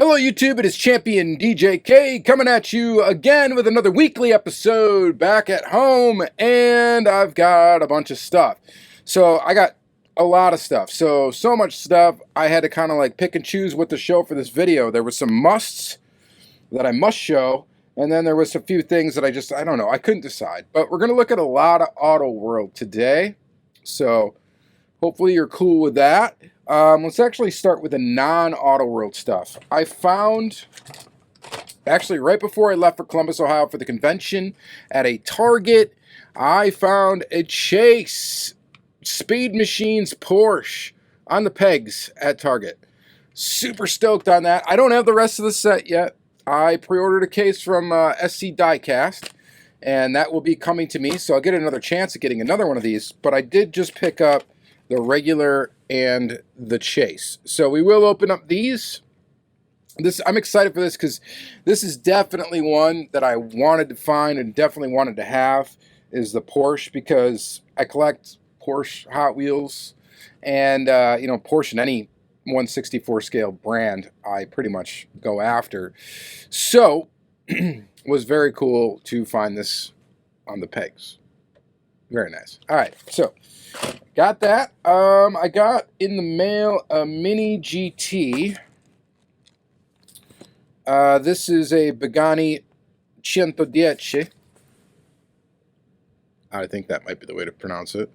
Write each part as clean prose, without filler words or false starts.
Hello YouTube, it is Championdjk coming at you again with another weekly episode back at home, and I've got a bunch of stuff. So I got a lot of stuff, so much stuff I had to kind of like pick and choose what to show for this video. There were some musts that I must show, and then there was a few things that I don't know, I couldn't decide. But we're going to look at a lot of Auto World today, so hopefully you're cool with that. Let's actually start with the non-Auto World stuff. I found, actually right before I left for Columbus, Ohio for the convention, at a Target, I found a Chase Speed Machines Porsche on the pegs at Target. Super stoked on that. I don't have the rest of the set yet. I pre-ordered a case from SC Diecast, and that will be coming to me, so I'll get another chance at getting another one of these, but I did just pick up the regular and the Chase. So we will open up these. I'm excited for this because this is definitely one that I wanted to find and definitely wanted to have, is the Porsche, because I collect Porsche Hot Wheels and you know, Porsche and any 1/64 scale brand I pretty much go after. So was very cool to find this on the pegs. Very nice. All right, so got that. I got in the mail a Mini GT. This is a Bugatti Championdjk. I think that might be the way to pronounce it.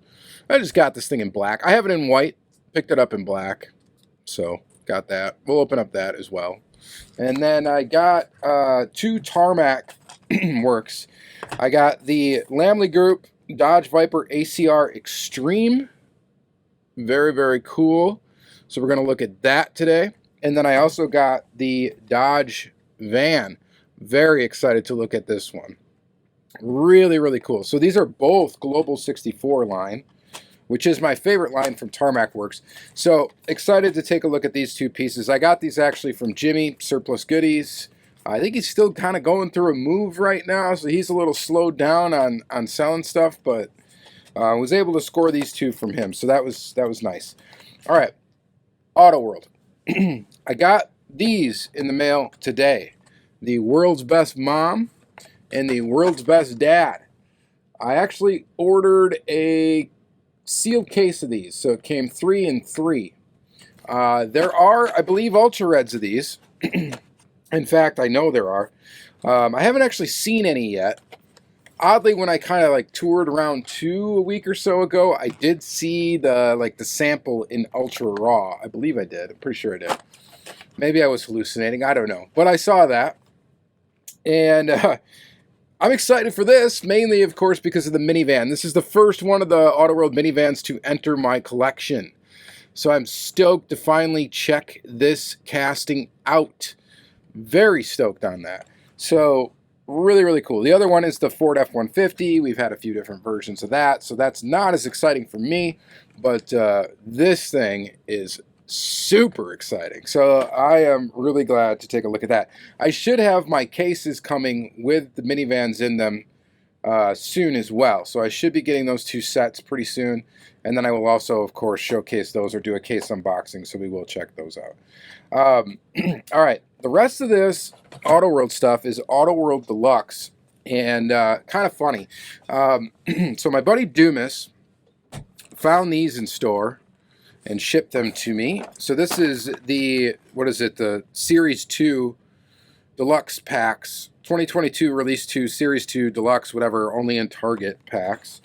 I just got this thing in black. I have it in white. Picked it up in black. So, got that. We'll open up that as well. And then I got two Tarmac works. I got the Lamley Group Dodge Viper ACR Extreme. Very, very cool. So we're going to look at that today. And then I also got the Dodge van. Very excited to look at this one. Really, really cool. So these are both Global 64 line, which is my favorite line from Tarmac Works. So excited to take a look at these two pieces. I got these actually from Jimmy, Surplus Goodies. I think he's still kind of going through a move right now, so he's a little slowed down on selling stuff, but I was able to score these two from him, so that was nice. All right, Auto World. I got these in the mail today. The World's Best Mom and the World's Best Dad. I actually ordered a sealed case of these, so it came 3 in 3. There are, I believe, Ultra Reds of these. In fact, I know there are. I haven't actually seen any yet. Oddly, when I kind of like toured around 2 a week or so ago, I did see the sample in Ultra Raw. I believe I did. I'm pretty sure I did. Maybe I was hallucinating. I don't know. But I saw that. And I'm excited for this, mainly, of course, because of the minivan. This is the first one of the Auto World minivans to enter my collection. So I'm stoked to finally check this casting out. Very stoked on that. So really, really cool. The other one is the Ford F-150. We've had a few different versions of that, so that's not as exciting for me, but this thing is super exciting. So I am really glad to take a look at that. I should have my cases coming with the minivans in them soon as well. So I should be getting those two sets pretty soon. And then I will also, of course, showcase those or do a case unboxing, so we will check those out. All right, the rest of this Auto World stuff is Auto World Deluxe, and kind of funny. So my buddy Dumas found these in store and shipped them to me. So this is the, what is it, the Series 2 Deluxe packs, 2022 Release 2, Series 2 Deluxe, whatever, only in Target packs.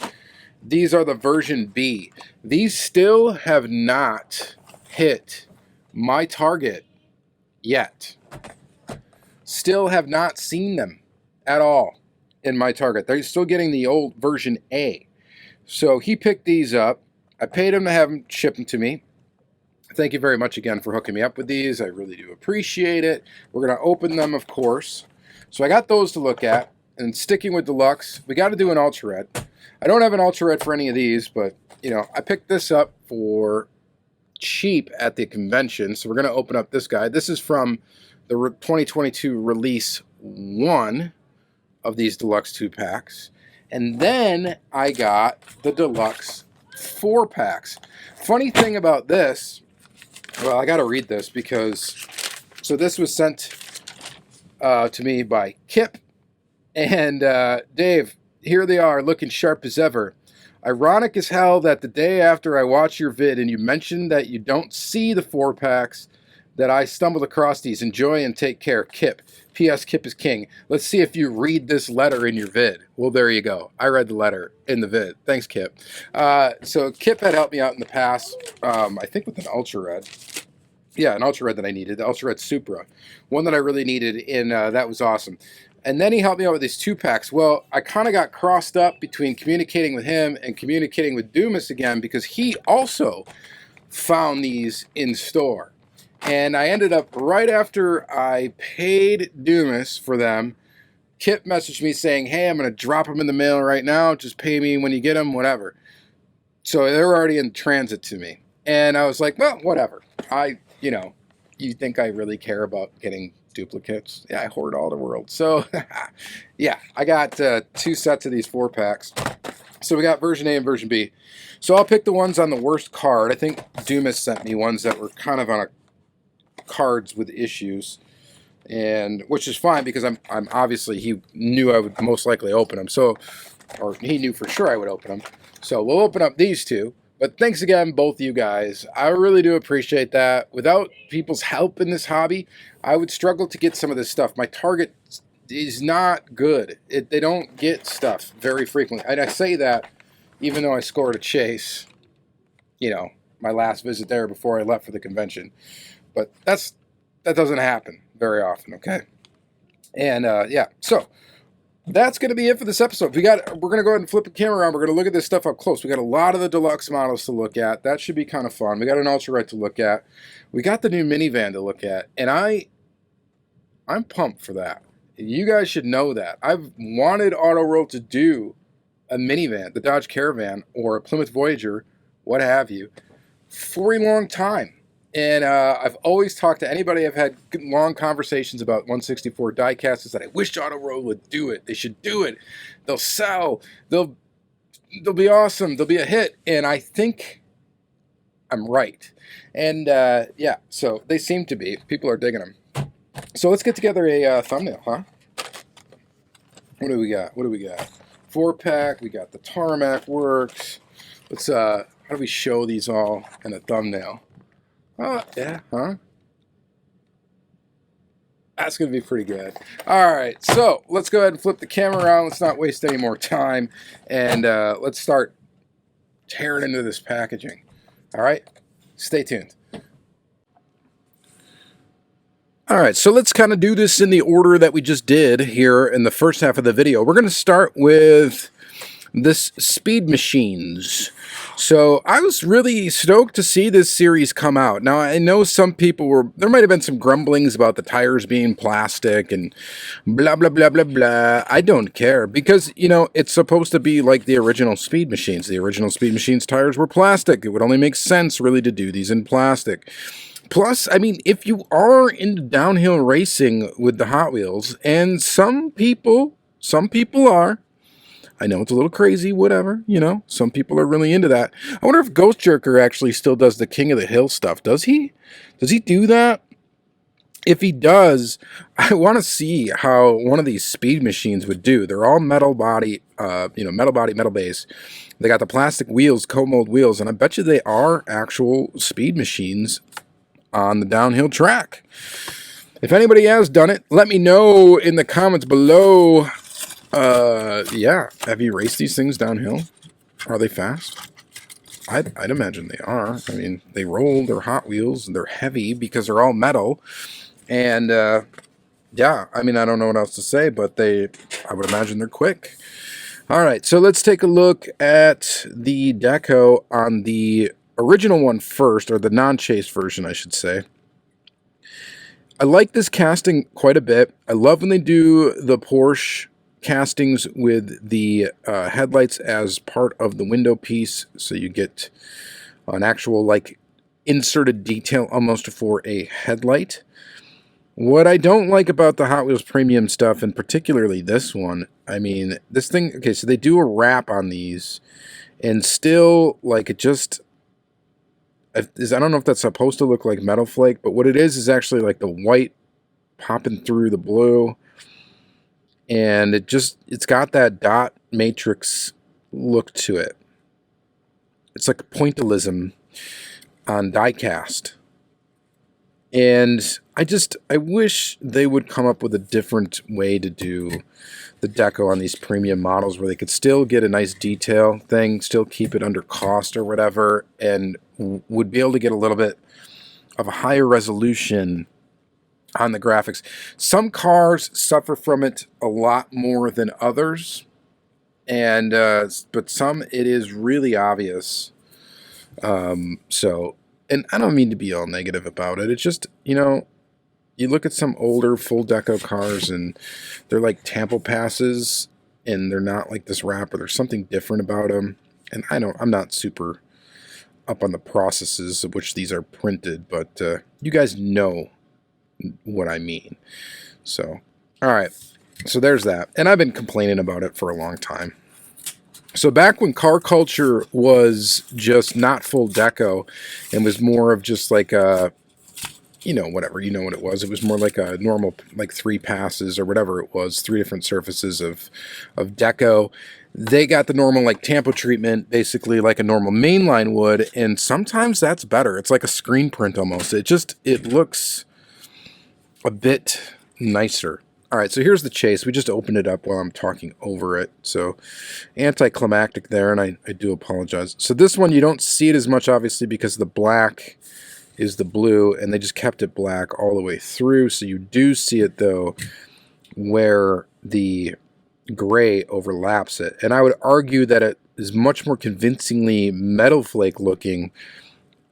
These are the version B. These still have not hit my Target yet. Still have not seen them at all in my Target. They're still getting the old version A. So he picked these up. I paid him to have them ship them to me. Thank you very much again for hooking me up with these. I really do appreciate it. We're going to open them, of course. So I got those to look at. And sticking with Deluxe, we got to do an Ultra Red. I don't have an Ultra Red for any of these, but, you know, I picked this up for cheap at the convention. So we're going to open up this guy. This is from the 2022 Release 1 of these Deluxe 2 packs. And then I got the Deluxe 4 packs. Funny thing about this, well, I got to read this because So this was sent to me by Kip and Dave. Here they are, looking sharp as ever. Ironic as hell that the day after I watch your vid and you mentioned that you don't see the 4-packs, that I stumbled across these. Enjoy and take care, Kip. P.S. Kip is king. Let's see if you read this letter in your vid. Well, there you go. I read the letter in the vid. Thanks, Kip. So Kip had helped me out in the past, I think with an Ultra Red. Yeah, an Ultra Red that I needed, the Ultra Red Supra. One that I really needed, and that was awesome. And then he helped me out with these 2-packs. Well, I kind of got crossed up between communicating with him and communicating with Dumas again because he also found these in store. And I ended up, right after I paid Dumas for them, Kip messaged me saying, hey, I'm going to drop them in the mail right now. Just pay me when you get them, whatever. So they were already in transit to me. And I was like, well, whatever. You think I really care about getting duplicates? Yeah, I hoard all the world. So, yeah, I got 2 sets of these 4-packs. So we got version A and version B. So I'll pick the ones on the worst card. I think Dumas sent me ones that were kind of on a cards with issues, and which is fine because I'm obviously he knew I would most likely open them. So, or he knew for sure I would open them. So we'll open up these 2. But thanks again, both of you guys. I really do appreciate that. Without people's help in this hobby, I would struggle to get some of this stuff. My Target is not good. They don't get stuff very frequently. And I say that even though I scored a chase, my last visit there before I left for the convention. But that doesn't happen very often, okay? And, yeah, so that's going to be it for this episode. We're going to go ahead and flip the camera around. We're going to look at this stuff up close. We got a lot of the deluxe models to look at. That should be kind of fun. We got an Ultra Red to look at. We got the new Minivan to look at. And I'm pumped for that. You guys should know that. I've wanted Auto World to do a minivan, the Dodge Caravan, or a Plymouth Voyager, what have you, for a long time. And I've always talked to anybody I've had long conversations about 164 diecast is that I wish Auto World would do it. They should do it. They'll sell. They'll be awesome. They'll be a hit. And I think I'm right. And yeah, so they seem to be. People are digging them. So let's get together a thumbnail, huh? What do we got? 4-pack. We got the Tarmac works. Let's how do we show these all in a thumbnail? Oh, yeah, huh? That's going to be pretty good. All right, so let's go ahead and flip the camera around. Let's not waste any more time. And let's start tearing into this packaging. All right, stay tuned. All right, so let's kind of do this in the order that we just did here in the first half of the video. We're going to start with this Speed Machines. So I was really stoked to see this series come out. Now I know some people there might have been some grumblings about the tires being plastic and blah blah blah blah blah. I don't care because it's supposed to be like the original Speed Machines. The original Speed Machines tires were plastic. It would only make sense really to do these in plastic. Plus, I mean, if you are into downhill racing with the Hot Wheels, and some people are, I know it's a little crazy, whatever, some people are really into that. I wonder if Ghost Jerker actually still does the King of the Hill stuff. Does he? Does he do that? If he does, I want to see how one of these Speed Machines would do. They're all metal body, metal body, metal base. They got the plastic wheels, co-mold wheels, and I bet you they are actual Speed Machines on the downhill track. If anybody has done it, let me know in the comments below. Yeah, have you raced these things downhill? Are they fast? I'd imagine they are. I mean, they roll, they're Hot Wheels, and they're heavy because they're all metal. And, yeah, I mean, I don't know what else to say, but I would imagine they're quick. All right, so let's take a look at the deco on the original one first, or the non-chase version, I should say. I like this casting quite a bit. I love when they do the Porsche castings with the headlights as part of the window piece, so you get an actual like inserted detail almost for a headlight. What I don't like about the Hot Wheels premium stuff, and particularly this one, I mean, this thing, okay, so they do a wrap on these, and still, like, it just, I don't know if that's supposed to look like metal flake, but what it is actually like the white popping through the blue. And it's got that dot matrix look to it. It's like a pointillism on diecast. And I wish they would come up with a different way to do the deco on these premium models where they could still get a nice detail thing, still keep it under cost or whatever, and would be able to get a little bit of a higher resolution on the graphics. Some cars suffer from it a lot more than others, and but some it is really obvious. And I don't mean to be all negative about it. It's just, you know, you look at some older full deco cars and they're like Tampo passes, and they're not like this wrap, or there's something different about them. And I'm not super up on the processes of which these are printed, but you guys know what I mean. So, all right. So there's that. And I've been complaining about it for a long time. So back when car culture was just not full deco and was more of just like a, you know, whatever, you know what it was. It was more like a normal, like 3 passes or whatever it was, 3 different surfaces of deco. They got the normal like Tampo treatment, basically like a normal mainline would, and sometimes that's better. It's like a screen print almost. It looks a bit nicer. All right, so here's the chase. We just opened it up while I'm talking over it. So anticlimactic there, and I do apologize. So this one, you don't see it as much, obviously, because the black is the blue, and they just kept it black all the way through. So you do see it, though, where the gray overlaps it. And I would argue that it is much more convincingly metal flake looking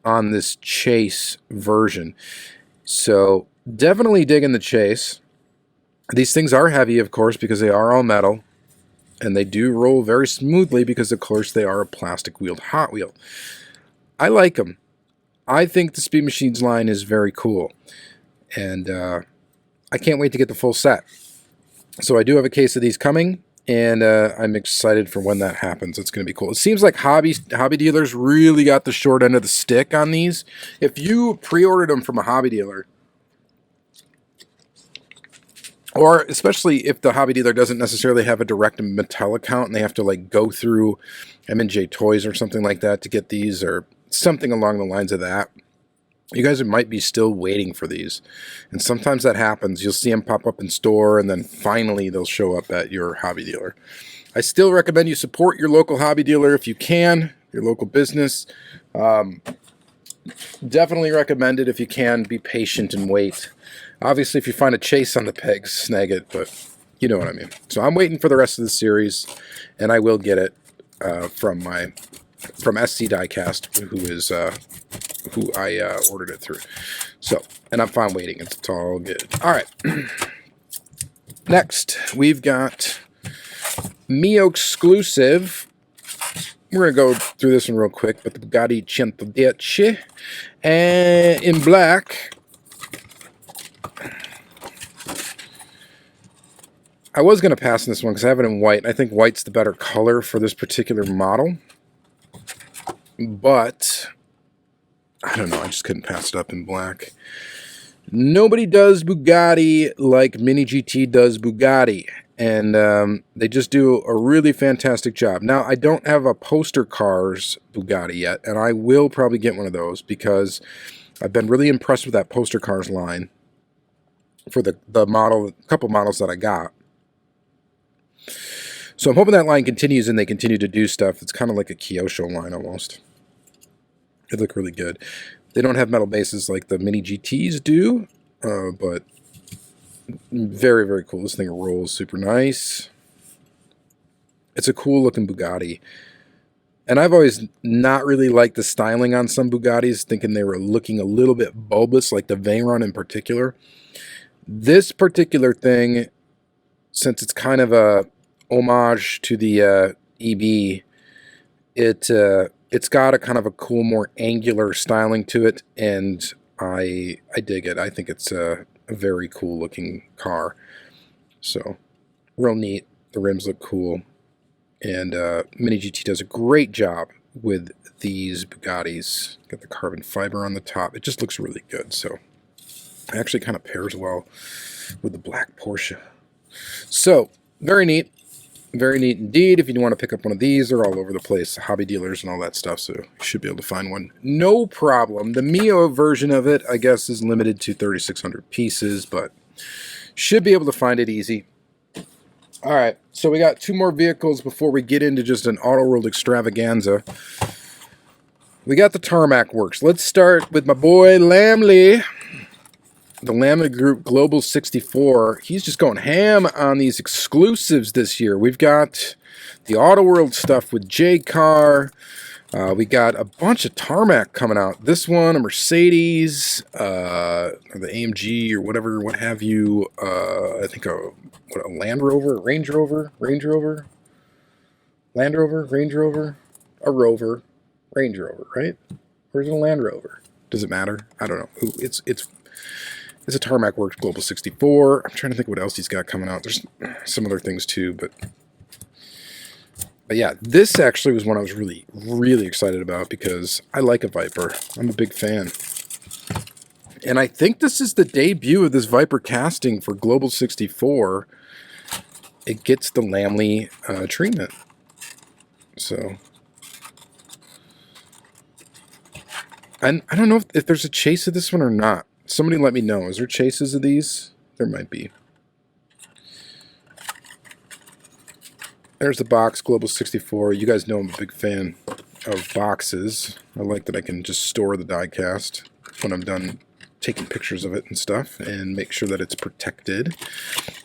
on this chase version. So definitely digging the chase. These things are heavy, of course, because they are all metal, and they do roll very smoothly because, of course, they are a plastic-wheeled Hot Wheel. I like them. I think the Speed Machines line is very cool, and I can't wait to get the full set. So I do have a case of these coming, and I'm excited for when that happens. It's going to be cool. It seems like hobby dealers really got the short end of the stick on these. If you pre-ordered them from a hobby dealer, or especially if the hobby dealer doesn't necessarily have a direct Mattel account and they have to like go through M&J Toys or something like that to get these, or something along the lines of that, you guys might be still waiting for these. And sometimes that happens. You'll see them pop up in store, and then finally they'll show up at your hobby dealer. I still recommend you support your local hobby dealer if you can, your local business. Definitely recommend it if you can. Be patient and wait. Obviously, if you find a chase on the pegs, snag it, but you know what I mean. So I'm waiting for the rest of the series, and I will get it from SC Diecast, who I ordered it through. So, and I'm fine waiting. It's all good. All right. Next, we've got Mio exclusive. We're going to go through this one real quick, but the Bugatti Championdjk, and in black. I was going to pass on this one because I have it in white. I think white's the better color for this particular model. But I don't know. I just couldn't pass it up in black. Nobody does Bugatti like Mini GT does Bugatti. And they just do a really fantastic job. Now, I don't have a poster cars Bugatti yet, and I will probably get one of those because I've been really impressed with that poster cars line for the couple models that I got. So I'm hoping that line continues and they continue to do stuff. It's kind of like a Kyosho line almost. They look really good. They don't have metal bases like the Mini GTs do, but very, very cool. This thing rolls super nice. It's a cool looking Bugatti. And I've always not really liked the styling on some Bugattis, thinking they were looking a little bit bulbous, like the Veyron in particular. This particular thing, since it's kind of a homage to the EB, it's got a kind of a cool, more angular styling to it, and I dig it. I think it's a very cool looking car. So, real neat. The rims look cool. And Mini GT does a great job with these Bugattis. Got the carbon fiber on the top. It just looks really good. So, It actually kind of pairs well with the black Porsche. So, very neat. Very neat indeed. If you want to pick up one of these, they're all over the place. Hobby dealers and all that stuff, so you should be able to find one. No problem. The Mio version of it, I guess, is limited to 3,600 pieces, but should be able to find it easy. All right, so we got 2 more vehicles before we get into just an Auto World extravaganza. We got the Tarmac Works. Let's start with my boy Lamley. The Lamley Group Global 64. He's just going ham on these exclusives this year. We've got the Auto World stuff with J-Car. We got a bunch of Tarmac coming out. This one, a Mercedes, or the AMG or whatever, what have you. I think a Land Rover, Range Rover, Range Rover, Land Rover, Range Rover, a Rover, Range Rover, right? Or is it a Land Rover? Does it matter? I don't know. It's a Tarmac Works Global 64. I'm trying to think what else he's got coming out. There's some other things too, but yeah, this actually was one I was really, really excited about because I like a Viper. I'm a big fan. And I think this is the debut of this Viper casting for Global 64. It gets the Lamley treatment. So I don't know if there's a chase of this one or not. Somebody let me know. Is there chases of these? There might be. There's the box, Global 64. You guys know I'm a big fan of boxes. I like that I can just store the diecast when I'm done taking pictures of it and stuff and make sure that it's protected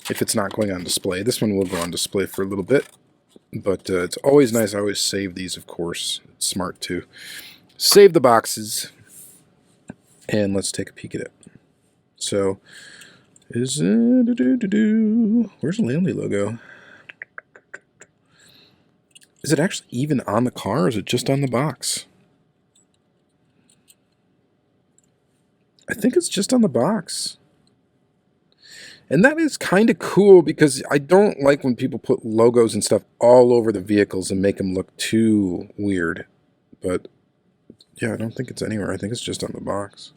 if it's not going on display. This one will go on display for a little bit, but it's always nice. I always save these, of course. It's smart to save the boxes. And let's take a peek at it. So, where's the Lamley logo? Is it actually even on the car, or is it just on the box? I think it's just on the box. And that is kind of cool because I don't like when people put logos and stuff all over the vehicles and make them look too weird. But yeah, I don't think it's anywhere. I think it's just on the box.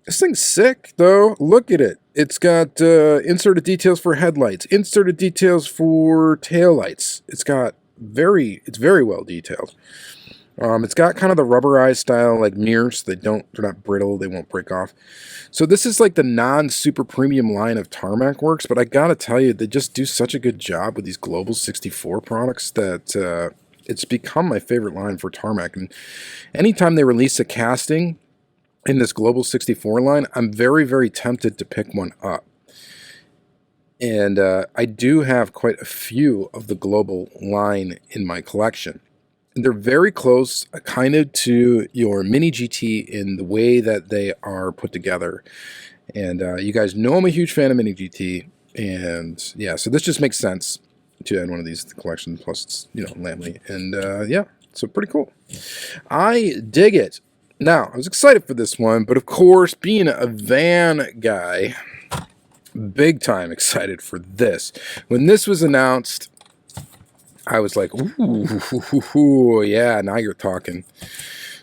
This thing's sick, though. Look at it. It's got inserted details for headlights, inserted details for taillights. It's very well detailed. It's got kind of the rubberized style, like mirrors. They're not brittle. They won't break off. So this is like the non-super premium line of Tarmac Works, but I gotta tell you, they just do such a good job with these Global 64 products that it's become my favorite line for Tarmac. And anytime they release a casting in this Global 64 line, I'm very, very tempted to pick one up. And I do have quite a few of the Global line in my collection. And they're very close kind of to your Mini GT in the way that they are put together. And you guys know I'm a huge fan of Mini GT. And yeah, so this just makes sense to add one of these to the collection. Plus it's, Lamley. And yeah, so pretty cool. I dig it. Now, I was excited for this one, but of course, being a van guy, big time excited for this. When this was announced, I was like, ooh, yeah, now you're talking.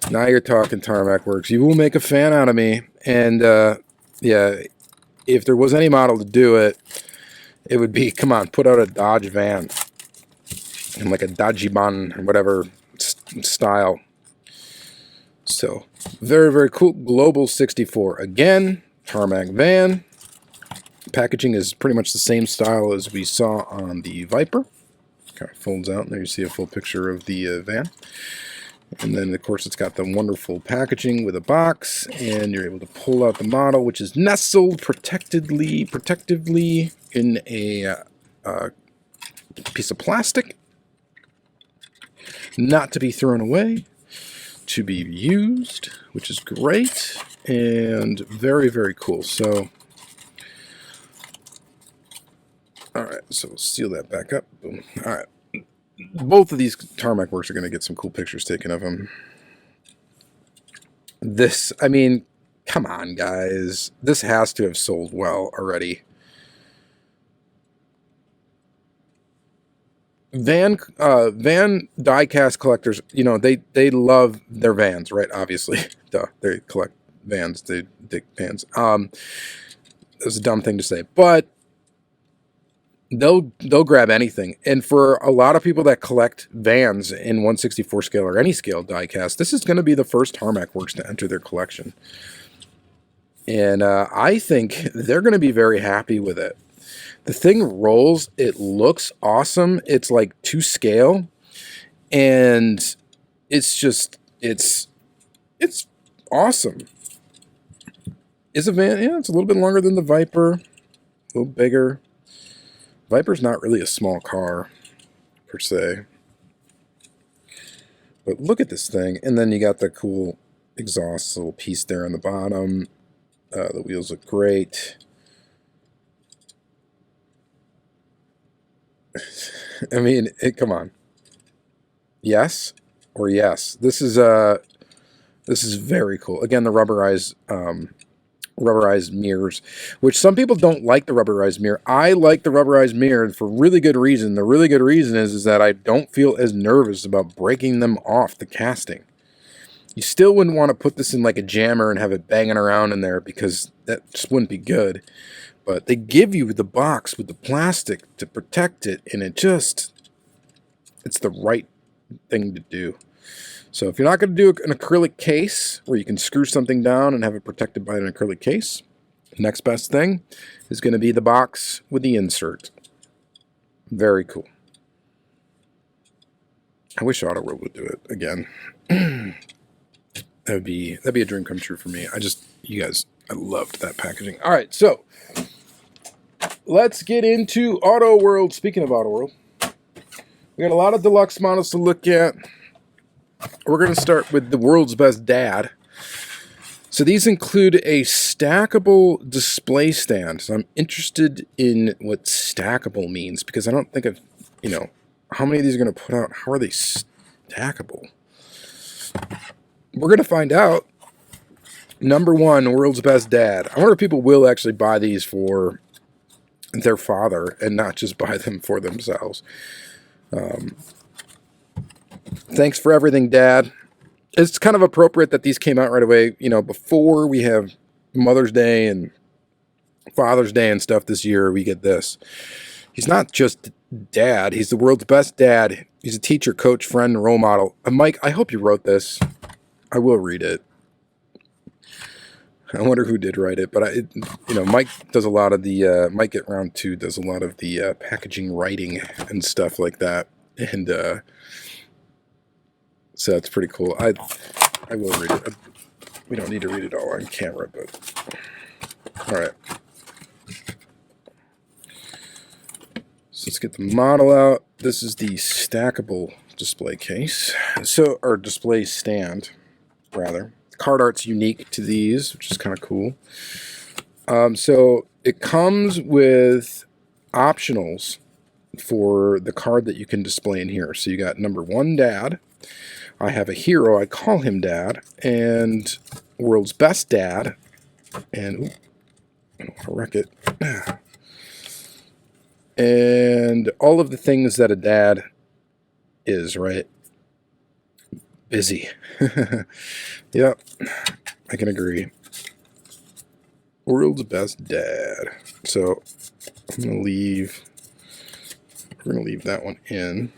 Now you're talking, Tarmac Works. You will make a fan out of me. And, yeah, if there was any model to do it, it would be, come on, put out a Dodge van. And like a Dajiban or whatever style. So, very, very cool. Global 64. Again, Tarmac van. Packaging is pretty much the same style as we saw on the Viper. Kind of folds out, and there you see a full picture of the van. And then, of course, it's got the wonderful packaging with a box, and you're able to pull out the model, which is nestled protectively in a piece of plastic, not to be thrown away, to be used, which is great, and very, very cool. So, all right, so we'll seal that back up. Boom. All right. Both of these Tarmac Works are going to get some cool pictures taken of them. This, I mean, come on, guys. This has to have sold well already. van diecast collectors, you know, they love their vans, right? Obviously, duh, they collect vans, they dig vans. That's a dumb thing to say, but they'll grab anything. And for a lot of people that collect vans in 1/64 scale or any scale diecast, this is going to be the first Tarmac works to enter their collection. And I think they're going to be very happy with it. The thing rolls. It looks awesome. It's like to scale. And it's just, it's awesome. Is a van, yeah, it's a little bit longer than the Viper. A little bigger. Viper's not really a small car, per se. But look at this thing. And then you got the cool exhaust little piece there on the bottom. The wheels look great. I mean, come on. Yes or yes. This is very cool. Again, the rubberized mirrors, which some people don't like the rubberized mirror. I like the rubberized mirror for really good reason. The really good reason is that I don't feel as nervous about breaking them off the casting. You still wouldn't want to put this in like a jammer and have it banging around in there because that just wouldn't be good. But they give you the box with the plastic to protect it, and it's the right thing to do. So if you're not going to do an acrylic case where you can screw something down and have it protected by an acrylic case, the next best thing is going to be the box with the insert. Very cool. I wish Auto World would do it again. That'd be a dream come true for me. You guys, I loved that packaging. All right, so let's get into Auto World. Speaking of Auto World, we got a lot of deluxe models to look at. We're going to start with the world's best dad. So these include a stackable display stand. So I'm interested in what stackable means because I don't think I've, how many of these are going to put out? How are they stackable? We're going to find out. Number one, world's best dad. I wonder if people will actually buy these for their father and not just buy them for themselves. Thanks for everything, Dad. It's kind of appropriate that these came out right away, before we have Mother's Day and Father's Day and stuff this year. We get this. He's not just dad. He's the world's best dad. He's a teacher, coach, friend, role model. Mike, I hope you wrote this. I will read it. I wonder who did write it, but Mike does a lot of the, Mike at Round 2 does a lot of the packaging writing and stuff like that. And, so it's pretty cool. I will read it. We don't need to read it all on camera, but all right. So let's get the model out. This is the stackable display case. Or display stand, rather. Card art's unique to these, which is kind of cool. So it comes with optionals for the card that you can display in here. So you got number one, Dad. I have a hero, I call him Dad, and world's best dad, and I don't want to wreck it, and all of the things that a dad is, right? Busy. Yep, I can agree. World's best dad. So I'm gonna leave. We're gonna leave that one in.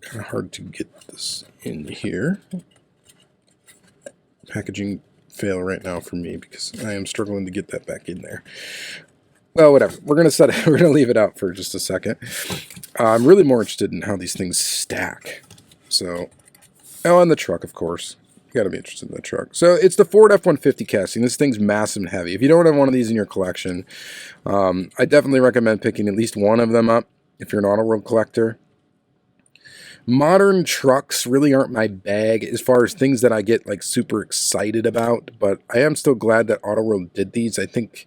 Kind of hard to get this in here. Packaging fail right now for me because I am struggling to get that back in there. Well, whatever. We're gonna set it. We're gonna leave it out for just a second. I'm really more interested in how these things stack. So, and the truck, of course. You gotta be interested in the truck. So it's the Ford F-150 casting. This thing's massive and heavy. If you don't have one of these in your collection, I definitely recommend picking at least one of them up if you're an Auto World collector. Modern trucks really aren't my bag as far as things that I get like super excited about, but I am still glad that Auto World did these. I think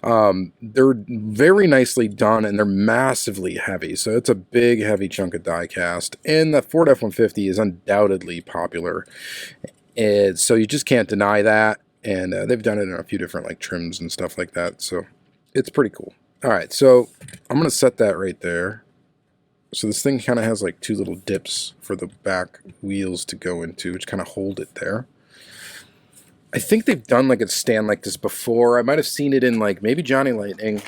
they're very nicely done and they're massively heavy. So it's a big, heavy chunk of die cast. And the Ford F-150 is undoubtedly popular. And so you just can't deny that. And they've done it in a few different like trims and stuff like that. So it's pretty cool. All right, so I'm going to set that right there. So this thing kind of has like two little dips for the back wheels to go into, which kind of hold it there. I think they've done like a stand like this before. I might have seen it in like maybe Johnny Lightning,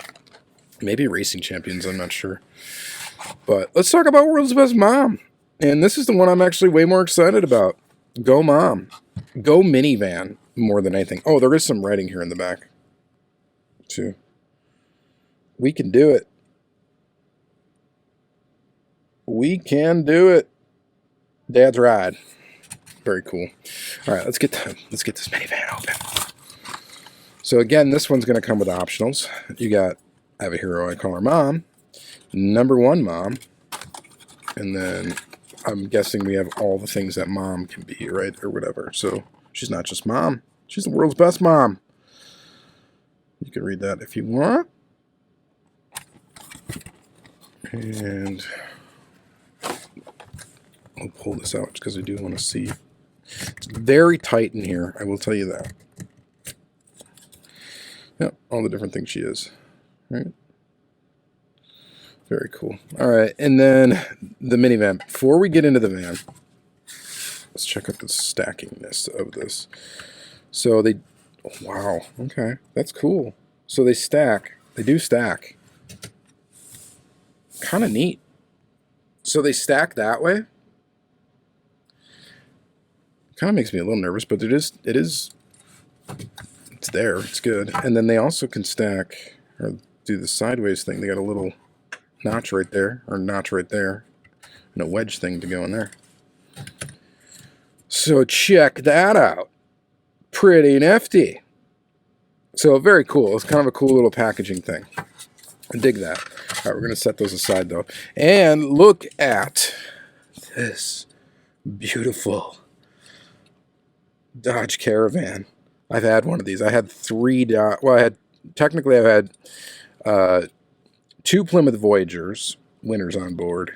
maybe Racing Champions, I'm not sure. But let's talk about World's Best Mom. And this is the one I'm actually way more excited about. Go Mom. Go Minivan more than anything. Oh, there is some writing here in the back, too. We can do it. We can do it. Dad's ride. Very cool. All right, let's get this minivan open. So again, this one's going to come with optionals. You got, I have a hero, I call her Mom. Number 1 Mom. And then I'm guessing we have all the things that Mom can be, right? Or whatever. So she's not just Mom. She's the world's best mom. You can read that if you want. And I'll pull this out because I do want to see. It's very tight in here, I will tell you that. Yep, all the different things she is. Right? Very cool. All right, and then the minivan. Before we get into the van, let's check out the stackingness of this. So they, wow, okay, that's cool. So they stack. They do stack. Kind of neat. So they stack that way. Kind of makes me a little nervous, but it's there. It's good. And then they also can stack or do the sideways thing. They got a little notch right there, or notch right there, and a wedge thing to go in there. So check that out. Pretty nifty. So very cool. It's kind of a cool little packaging thing. I dig that. All right, we're going to set those aside, though. And look at this beautiful Dodge Caravan. I've had one of these. I had technically I've had 2 Plymouth Voyagers, winners on board,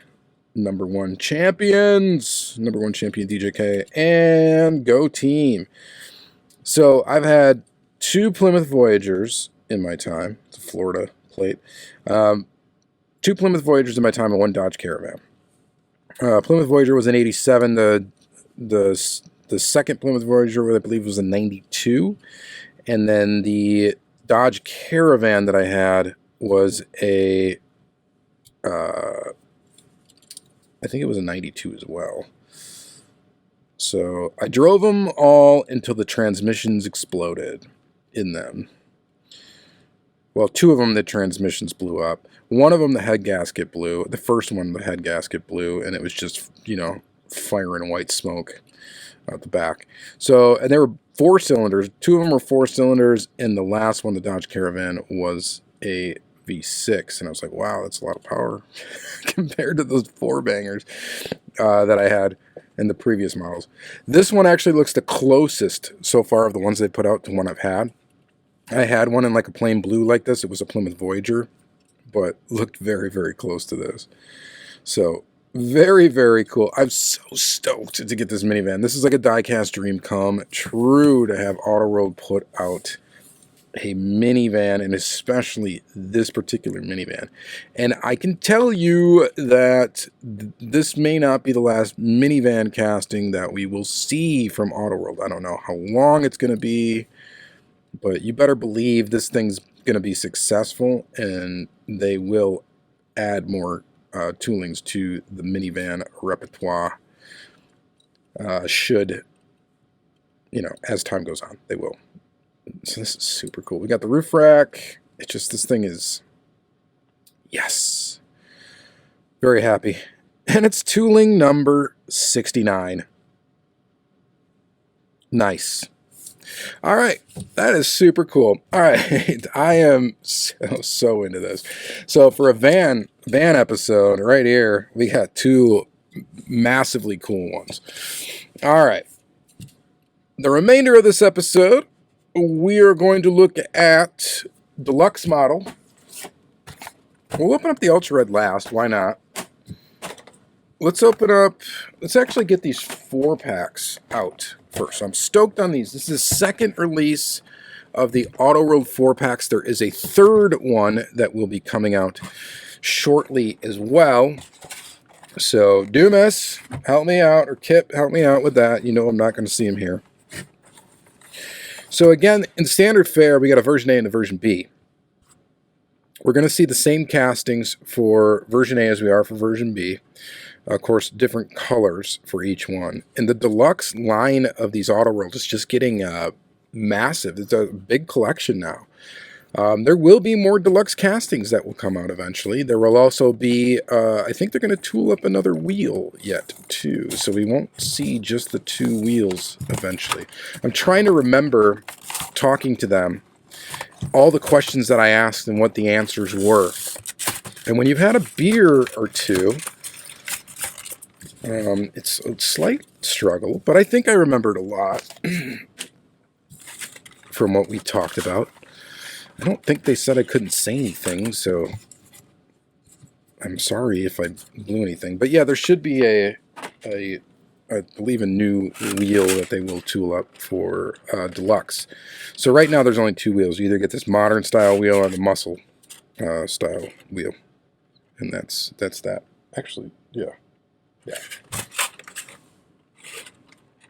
number 1 champions, number 1 champion Diecast, and Go Team. So I've had 2 Plymouth Voyagers in my time. It's a Florida plate. 2 Plymouth Voyagers in my time and 1 Dodge Caravan. Plymouth Voyager was in '87. The second Plymouth Voyager, I believe, was in '92. And then the Dodge Caravan that I had was I think it was a '92 as well. So I drove them all until the transmissions exploded in them. Well, 2 of them, the transmissions blew up. One of them, the head gasket blew. The first one, the head gasket blew, and it was just, firing white smoke out the back. So, and they were 4 cylinders. 2 of them were 4 cylinders, and the last one, the Dodge Caravan, was a V6. And I was like, wow, that's a lot of power compared to those 4 bangers that I had in the previous models. This one actually looks the closest so far of the ones they put out to one I've had. I had one in like a plain blue like this. It was a Plymouth Voyager, but looked very, very close to this. So very, very cool. I'm so stoked to get this minivan. This is like a diecast dream come true to have Auto World put out a minivan, and especially this particular minivan. And I can tell you that this may not be the last minivan casting that we will see from Auto World. I don't know how long it's going to be, but you better believe this thing's going to be successful, and they will add more toolings to the minivan repertoire. Should, as time goes on, they will. So this is super cool. We got the roof rack. It's just, this thing is, yes. Very happy. And it's tooling number 69. Nice. All right, that is super cool. All right, I am so into this. So for a van episode right here, we got 2 massively cool ones. All right, the remainder of this episode, we are going to look at Deluxe model. We'll open up the Ultra Red last. Why not? Let's actually get these 4-packs out first. So I'm stoked on these. This is the second release of the Auto World 4-packs. There is a third one that will be coming out shortly as well. So, Dumas, help me out, or Kip, help me out with that. You know I'm not going to see him here. So again, in standard fare, we got a version A and a version B. We're going to see the same castings for version A as we are for version B. Of course, different colors for each one. And the deluxe line of these auto worlds is just getting massive. It's a big collection now. There will be more deluxe castings that will come out eventually. There will also be, I think they're going to tool up another wheel yet, too. So we won't see just the two wheels eventually. I'm trying to remember, talking to them, all the questions that I asked and what the answers were. And when you've had a beer or two, it's a slight struggle, but I think I remembered a lot from what we talked about. I don't think they said I couldn't say anything, so I'm sorry if I blew anything. But yeah, there should be I believe, a new wheel that they will tool up for Deluxe. So right now there's only two wheels. You either get this modern style wheel or the muscle style wheel. And that's that. Actually, yeah.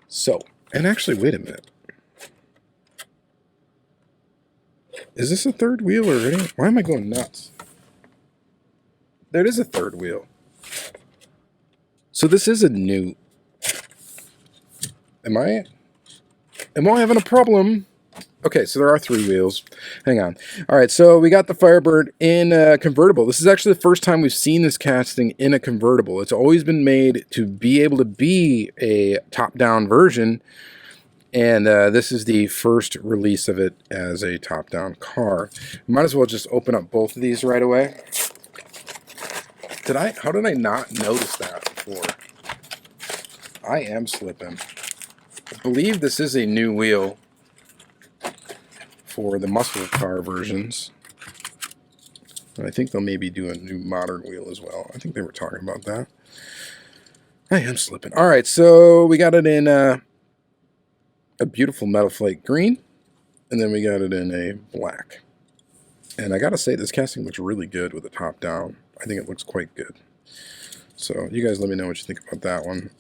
So, and actually, wait a minute. Is this a third wheel already? Why am I going nuts? There is a third wheel. So this is a new... Am I having a problem? Okay, so there are three wheels. Hang on. All right, so we got the Firebird in a convertible. This is actually the first time we've seen this casting in a convertible. It's always been made to be able to be a top-down version, and this is the first release of it as a top-down car. Might as well just open up both of these right away. How did I not notice that before? I am slipping. I believe this is a new wheel for the muscle car versions. And I think they'll maybe do a new modern wheel as well. I think they were talking about that. I am slipping. All right, so we got it in a beautiful metal flake green, and then we got it in a black. And I gotta say, this casting looks really good with the top down. I think it looks quite good. So you guys let me know what you think about that one.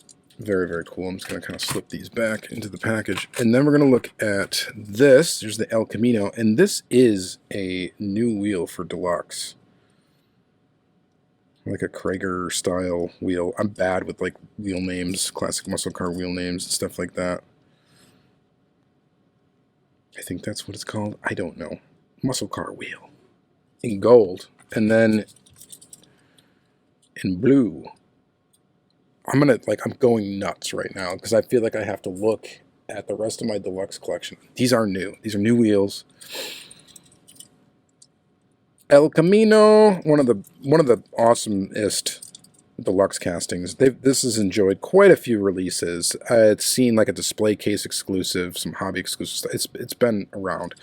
Very, very cool. I'm just going to kind of slip these back into the package. And then we're going to look at this. There's the El Camino. And this is a new wheel for Deluxe. Like a Krager style wheel. I'm bad with like wheel names, classic muscle car wheel names and stuff like that. I think that's what it's called. I don't know. Muscle car wheel. In gold. And then in blue. I'm going nuts right now because I feel like I have to look at the rest of my Deluxe collection. These are new. These are new wheels. El Camino, one of the awesomest Deluxe castings. This has enjoyed quite a few releases. It's seen like a display case exclusive, some hobby exclusive stuff. It's been around.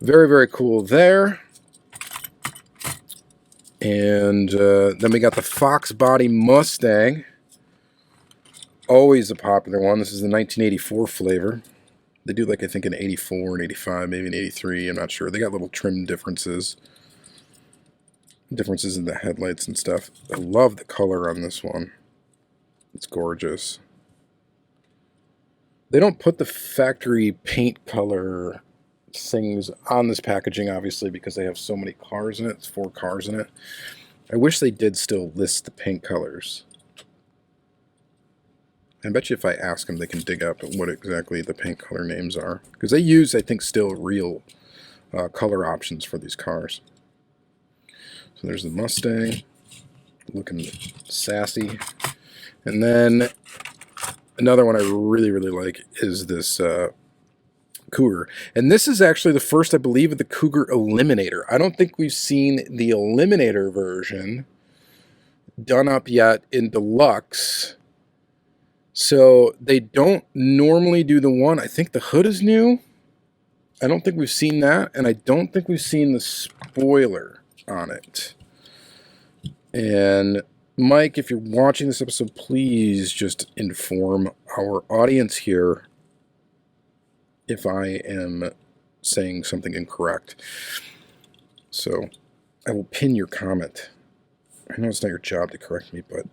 Very, very cool there. And then we got the Fox Body Mustang. Always a popular one. This is the 1984 flavor. They do like, I think, an 84 and 85, maybe an 83. I'm not sure. They got little trim differences. Differences in the headlights and stuff. I love the color on this one. It's gorgeous. They don't put the factory paint color things on this packaging, obviously, because they have so many cars in it. It's 4 cars in it. I wish they did still list the paint colors. I bet you if I ask them, they can dig up what exactly the paint color names are. Because they use, I think, still real color options for these cars. So there's the Mustang, looking sassy. And then another one I really, really like is this Cougar. And this is actually the first, I believe, of the Cougar Eliminator. I don't think we've seen the Eliminator version done up yet in Deluxe. So they don't normally do the one. I think the hood is new. I don't think we've seen that. And I don't think we've seen the spoiler on it. And Mike, if you're watching this episode, please just inform our audience here if I am saying something incorrect. So I will pin your comment. I know it's not your job to correct me, but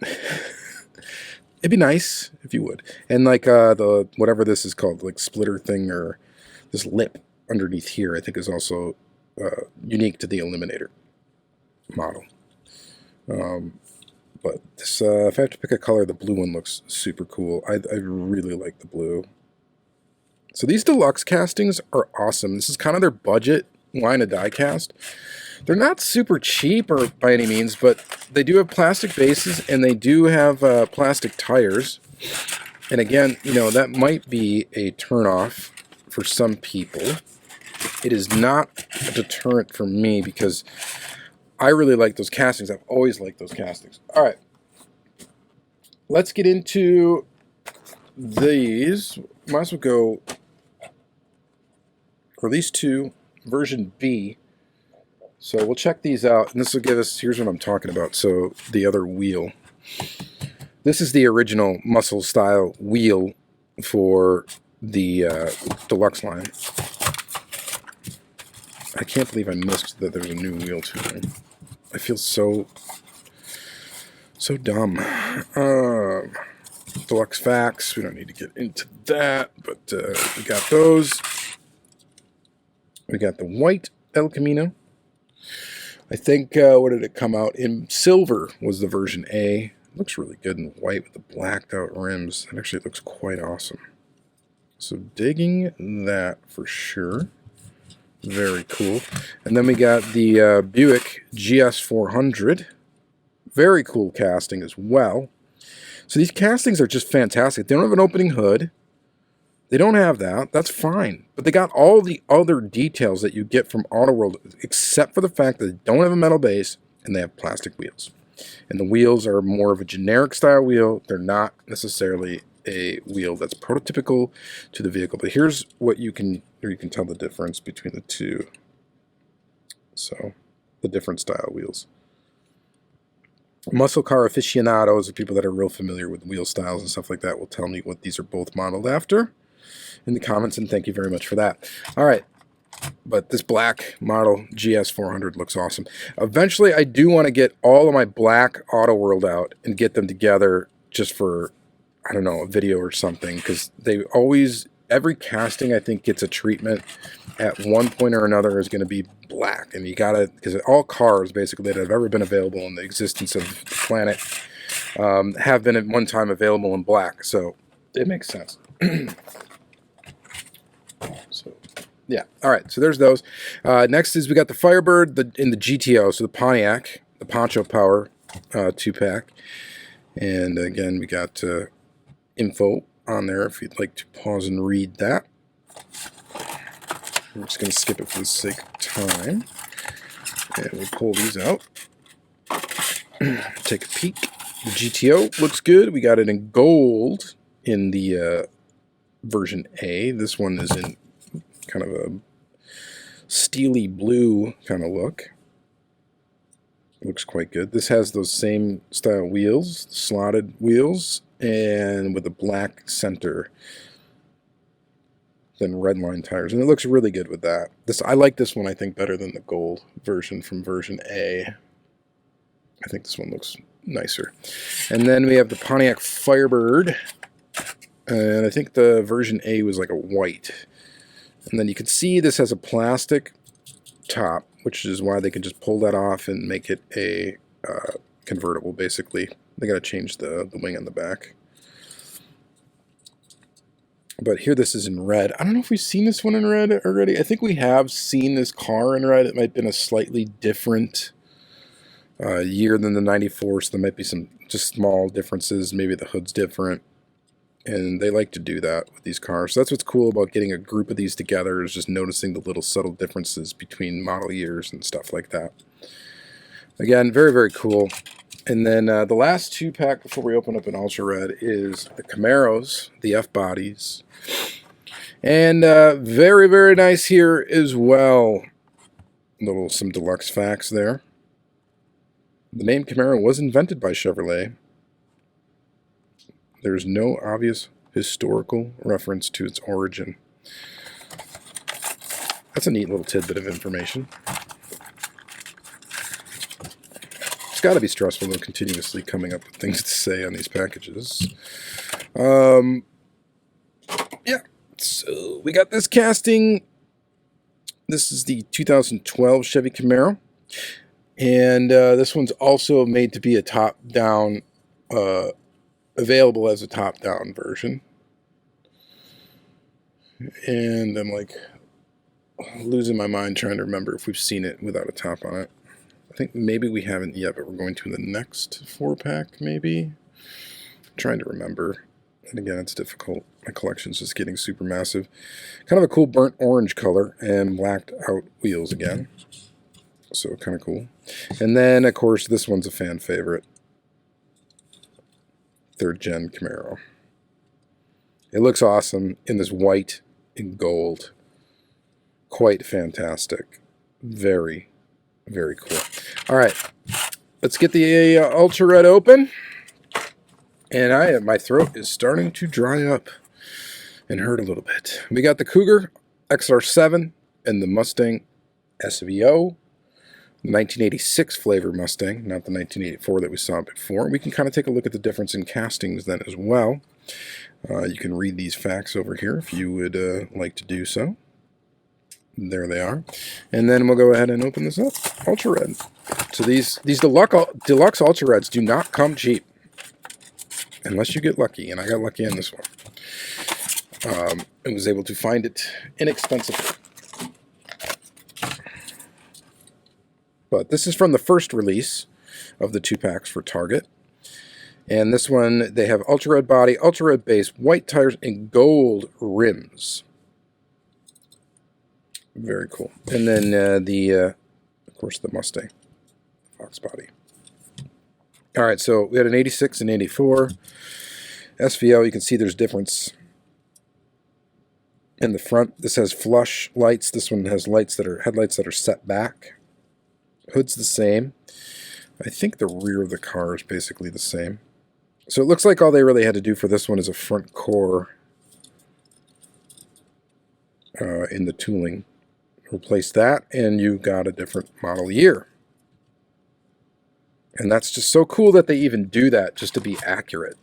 it'd be nice if you would. And like the whatever this is called, like splitter thing, or this lip underneath here, I think is also unique to the Eliminator model. But this, if I have to pick a color, the blue one looks super cool. I really like the blue. So these deluxe castings are awesome. This is kind of their budget line of diecast. They're not super cheap or by any means, but they do have plastic bases and they do have plastic tires. And again, you know, that might be a turnoff for some people. It is not a deterrent for me because I really like those castings. I've always liked those castings. All right. Let's get into these. Might as well go for these two, version B. So we'll check these out, and this will give us, here's what I'm talking about. So the other wheel. This is the original muscle style wheel for the deluxe line. I can't believe I missed that there's a new wheel to it. I feel so dumb. Deluxe facts, we don't need to get into that, but we got those. We got the white El Camino. I think, what did it come out? In silver was the version A. It looks really good in white with the blacked out rims. It actually looks quite awesome. So digging that for sure. Very cool. And then we got the Buick GS400. Very cool casting as well. So these castings are just fantastic. They don't have an opening hood. They don't have that. That's fine. But they got all the other details that you get from Auto World, except for the fact that they don't have a metal base and they have plastic wheels. And the wheels are more of a generic style wheel. They're not necessarily a wheel that's prototypical to the vehicle. But here's what you can tell the difference between the two. So the different style wheels. Muscle car aficionados, or people that are real familiar with wheel styles and stuff like that, will tell me what these are both modeled after in the comments, and thank you very much for that. All right, but this black model GS400 looks awesome. Eventually, I do want to get all of my black Auto World out and get them together just for, I don't know, a video or something, because they always, every casting I think gets a treatment at one point or another is going to be black, and you gotta, because all cars basically that have ever been available in the existence of the planet have been at one time available in black, so it makes sense. So yeah, all right, so there's those. Next is we got the Firebird in the GTO, so the Pontiac, the Poncho Power 2-pack, and again we got info on there if you'd like to pause and read that. I'm just going to skip it for the sake of time. And we'll pull these out. Take a peek. The GTO looks good. We got it in gold in the version A. This one is in kind of a steely blue kind of look. Looks quite good. This has those same style wheels, slotted wheels, and with a black center. Than red line tires, and it looks really good with that. I like this one, I think, better than the gold version from version A. I think this one looks nicer. And then we have the Pontiac Firebird, and I think the version A was like a white. And then you can see this has a plastic top, which is why they can just pull that off and make it a convertible, basically. They got to change the wing on the back. But here this is in red. I don't know if we've seen this one in red already. I think we have seen this car in red. It might have been a slightly different year than the 94, so there might be some just small differences. Maybe the hood's different. And they like to do that with these cars. So that's what's cool about getting a group of these together, is just noticing the little subtle differences between model years and stuff like that. Again, very, very cool. And then the last 2-pack before we open up an Ultra Red is the Camaros, the F-bodies. And very, very nice here as well. Some deluxe facts there. The name Camaro was invented by Chevrolet. There's no obvious historical reference to its origin. That's a neat little tidbit of information. It's got to be stressful, though, continuously coming up with things to say on these packages. Yeah, so we got this casting. This is the 2012 Chevy Camaro. And this one's also made to be a top-down, available as a top-down version. And I'm like losing my mind trying to remember if we've seen it without a top on it. I think maybe we haven't yet, but we're going to in the next 4-pack, maybe. I'm trying to remember. And again, it's difficult. My collection's just getting super massive. Kind of a cool burnt orange color and blacked out wheels again. So kind of cool. And then, of course, this one's a fan favorite. 3rd Gen Camaro. It looks awesome in this white and gold. Quite fantastic. Very, very cool. All right. Let's get the Ultra Red open. And my throat is starting to dry up and hurt a little bit. We got the Cougar XR7 and the Mustang SVO. 1986 flavor Mustang, not the 1984 that we saw before. We can kind of take a look at the difference in castings then as well. You can read these facts over here if you would like to do so. There they are. And then we'll go ahead and open this up. Ultra Red. So these Deluxe Ultra Reds do not come cheap. Unless you get lucky, and I got lucky on this one. I was able to find it inexpensively. But this is from the first release of the 2-packs for Target. And this one, they have Ultra Red body, Ultra Red base, white tires, and gold rims. Very cool. And then of course, the Mustang Fox body. All right, so we had an 86 and 84. SVO, you can see there's difference in the front. This has flush lights. This one has headlights that are set back. Hood's the same. I think the rear of the car is basically the same. So it looks like all they really had to do for this one is a front core in the tooling. Replace that, and you got a different model year. And that's just so cool that they even do that just to be accurate.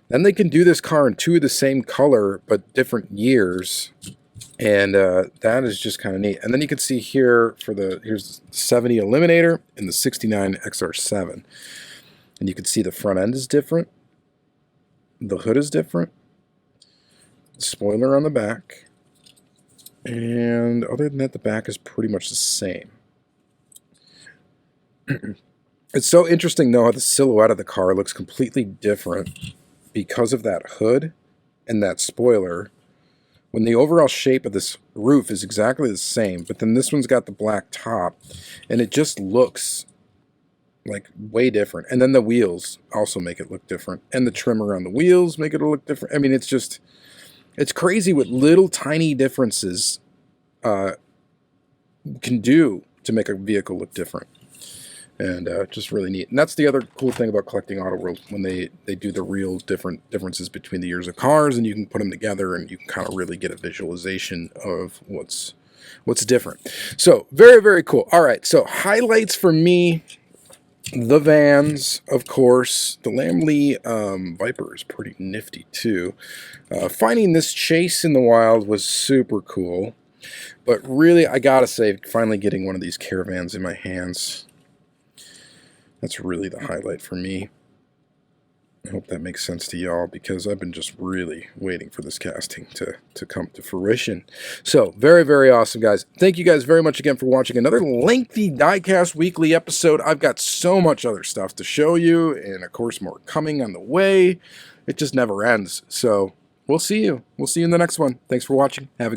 Then they can do this car in 2 of the same color, but different years. And that is just kind of neat. And then you can see here here's the 70 Eliminator and the 69 XR7. And you can see the front end is different. The hood is different. Spoiler on the back. And other than that, the back is pretty much the same. It's so interesting, though, how the silhouette of the car looks completely different because of that hood and that spoiler, when the overall shape of this roof is exactly the same, but then this one's got the black top, and it just looks like way different. And then the wheels also make it look different, and the trim around the wheels make it look different. I mean, it's crazy what little tiny differences can do to make a vehicle look different. And just really neat. And that's the other cool thing about collecting Auto World, when they do the real differences between the years of cars, and you can put them together and you can kind of really get a visualization of what's different. So very, very cool. All right, so highlights for me: the vans, of course. The Lamley Viper is pretty nifty too. Finding this Chase in the wild was super cool, but really, I gotta say, finally getting one of these Caravans in my hands. That's really the highlight for me. I hope that makes sense to y'all, because I've been just really waiting for this casting to come to fruition. So, very, very awesome, guys. Thank you guys very much again for watching another lengthy Diecast weekly episode. I've got so much other stuff to show you, and of course more coming on the way. It just never ends. So, we'll see you. We'll see you in the next one. Thanks for watching. Have a